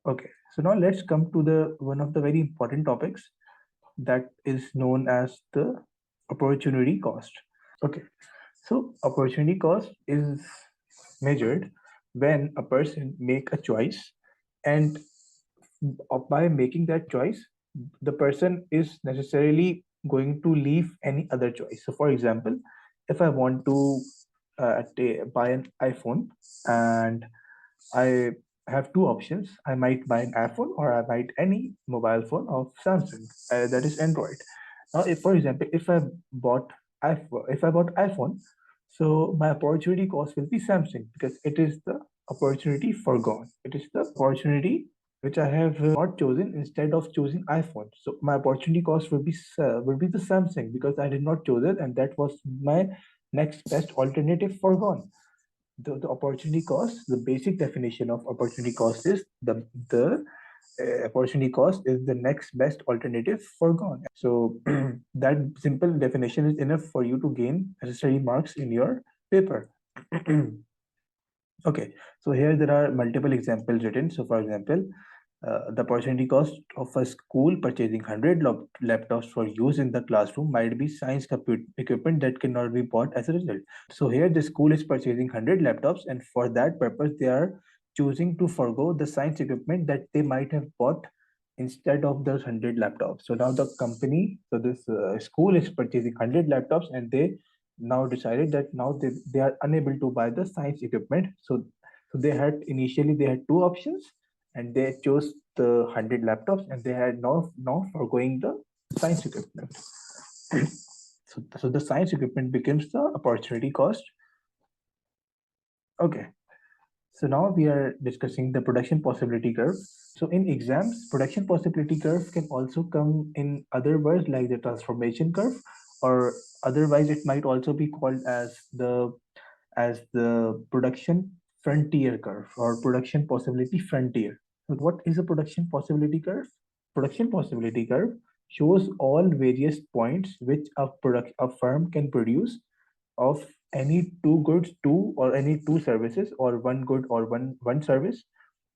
Okay, so now let's come to the one of the very important topics that is known as the opportunity cost. Okay, so opportunity cost is measured when a person make a choice, and by making that choice, the person is necessarily going to leave any other choice. So, for example, if I want to buy an iPhone and I have two options. I might buy an iPhone or I might any mobile phone of Samsung that is Android. Now, if for example, if I bought iPhone, so my opportunity cost will be Samsung because it is the opportunity forgone. It is the opportunity which I have not chosen instead of choosing iPhone. So my opportunity cost will be the Samsung because I did not choose it, and that was my next best alternative forgone. The opportunity cost, the basic definition of opportunity cost is the opportunity cost is the next best alternative forgone. So that simple definition is enough for you to gain necessary marks in your paper. Okay, so here there are multiple examples written. So for example, the opportunity cost of a school purchasing 100 laptops for use in the classroom might be science equipment that cannot be bought as a result. So here the school is purchasing 100 laptops, and for that purpose, they are choosing to forego the science equipment that they might have bought instead of those 100 laptops. So now the company, so this school is purchasing 100 laptops, and they now decided that now they are unable to buy the science equipment. So they had two options, and they chose the 100 laptops, and they had now foregoing the science equipment. So the science equipment becomes the opportunity cost. Okay, so now we are discussing the production possibility curve. So in exams, production possibility curve can also come in other words like the transformation curve, or otherwise it might also be called as the production frontier curve or production possibility frontier. So what is a production possibility curve? Production possibility curve shows all various points which a firm can produce of any two goods, two or any two services, or one good or one service,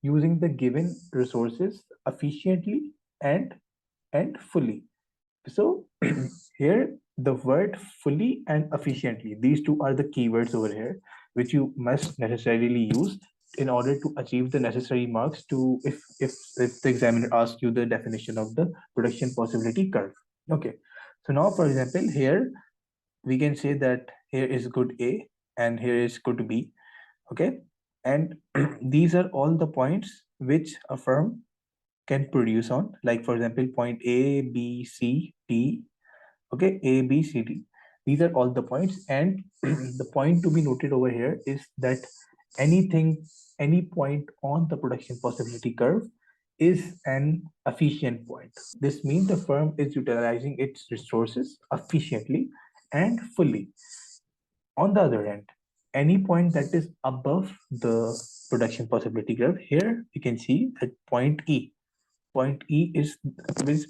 using the given resources efficiently and fully. So here the word fully and efficiently, these two are the keywords over here, which you must necessarily use in order to achieve the necessary marks to if the examiner asks you the definition of the production possibility curve. Okay. So now for example, here we can say that here is good A and here is good B. Okay. And these are all the points which a firm can produce on, like for example, point A, B, C, D. Okay, A, B, C, D. These are all the points, and the point to be noted over here is that anything, any point on the production possibility curve is an efficient point. This means the firm is utilizing its resources efficiently and fully. On the other hand, any point that is above the production possibility curve, here you can see that point E. Point E is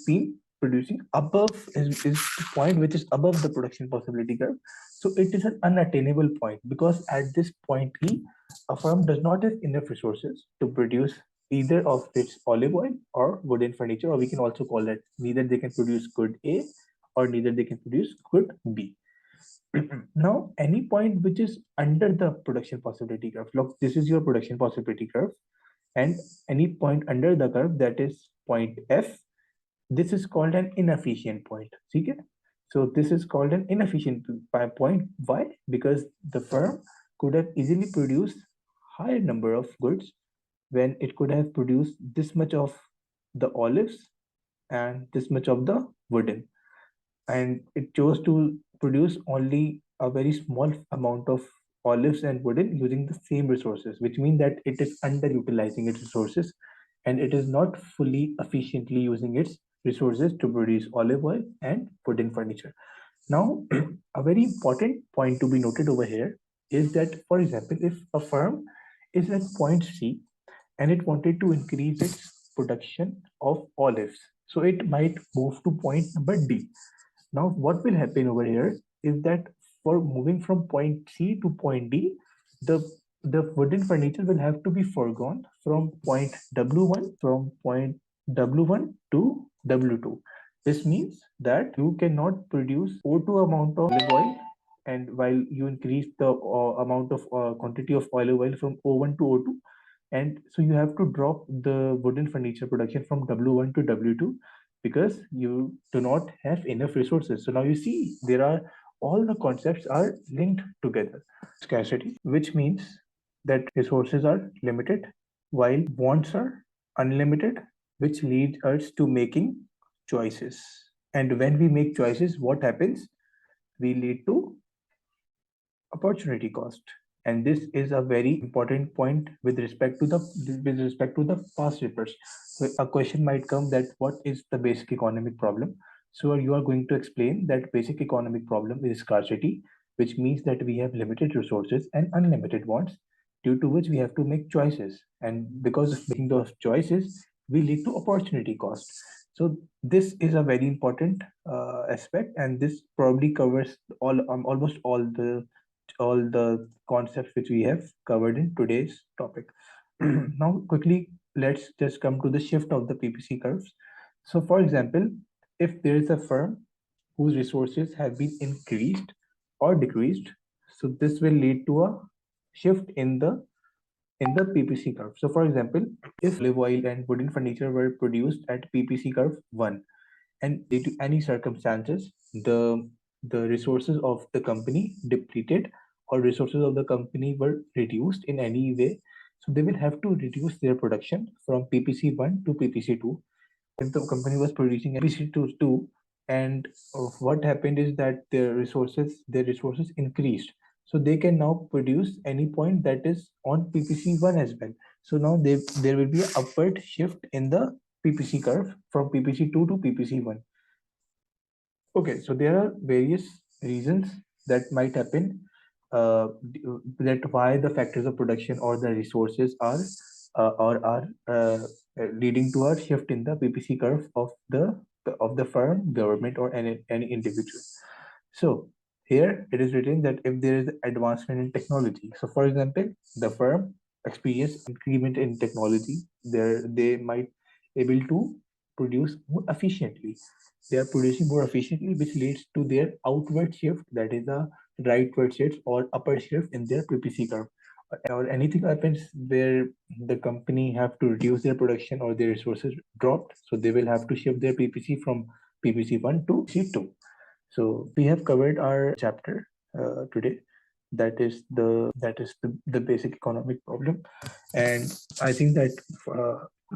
being producing above is the point which is above the production possibility curve. So it is an unattainable point because at this point E, a firm does not have enough resources to produce either of its olive oil or wooden furniture, or we can also call that neither they can produce good A or neither they can produce good B. Now, any point which is under the production possibility curve, look, this is your production possibility curve, and any point under the curve, that is point F, this is called an inefficient point. Okay? So this is called an inefficient point. Why? Because the firm could have easily produced higher number of goods when it could have produced this much of the olives and this much of the wooden, and it chose to produce only a very small amount of olives and wooden using the same resources, which means that it is underutilizing its resources and it is not fully efficiently using its resources to produce olive oil and wooden furniture. Now, a very important point to be noted over here is that, for example, if a firm is at point C and it wanted to increase its production of olives, so it might move to point number D. Now, what will happen over here is that for moving from point C to point D, the the wooden furniture will have to be foregone from point W1 to W2. This means that you cannot produce O2 amount of olive oil, and while you increase the amount of quantity of olive oil from O1 to O2, and so you have to drop the wooden furniture production from W1 to W2 because you do not have enough resources. So now you see there are all the concepts are linked together. Scarcity, which means that resources are limited while wants are unlimited, which leads us to making choices. And when we make choices, what happens? We lead to opportunity cost. And this is a very important point with respect to the past papers. So a question might come that what is the basic economic problem? So you are going to explain that basic economic problem is scarcity, which means that we have limited resources and unlimited wants, due to which we have to make choices. And because of making those choices, we lead to opportunity cost. So this is a very important aspect, and this probably covers almost all the concepts which we have covered in today's topic. Now, quickly, let's just come to the shift of the PPC curves. So, for example, if there is a firm whose resources have been increased or decreased, so this will lead to a shift in the PPC curve. So, for example, if olive oil and wooden furniture were produced at PPC curve 1, and due to any circumstances the resources of the company depleted or resources of the company were reduced in any way, so they will have to reduce their production from PPC1 to PPC2. If the company was producing PPC2 and what happened is that their resources increased, so they can now produce any point that is on PPC1 as well. So now there will be an upward shift in the PPC curve from PPC2 to PPC1. Okay, so there are various reasons that might happen, that why the factors of production or the resources are or are leading to a shift in the PPC curve of the firm, government, or any individual. So here it is written that if there is advancement in technology, so for example, the firm experience increment in technology, they might able to produce more efficiently. They are producing more efficiently, which leads to their outward shift, that is the rightward shift or upper shift in their PPC curve. Or anything happens where the company have to reduce their production or their resources dropped, so they will have to shift their PPC from PPC1 to PPC2. So we have covered our chapter today. That is the basic economic problem, and I think that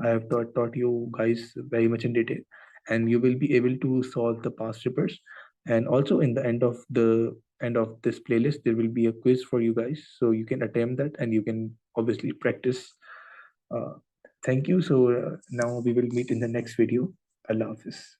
I have taught you guys very much in detail, and you will be able to solve the past papers. And also in the end of this playlist, there will be a quiz for you guys, so you can attempt that and you can obviously practice. Uh, Thank you. So now we will meet in the next video. Allah Hafiz.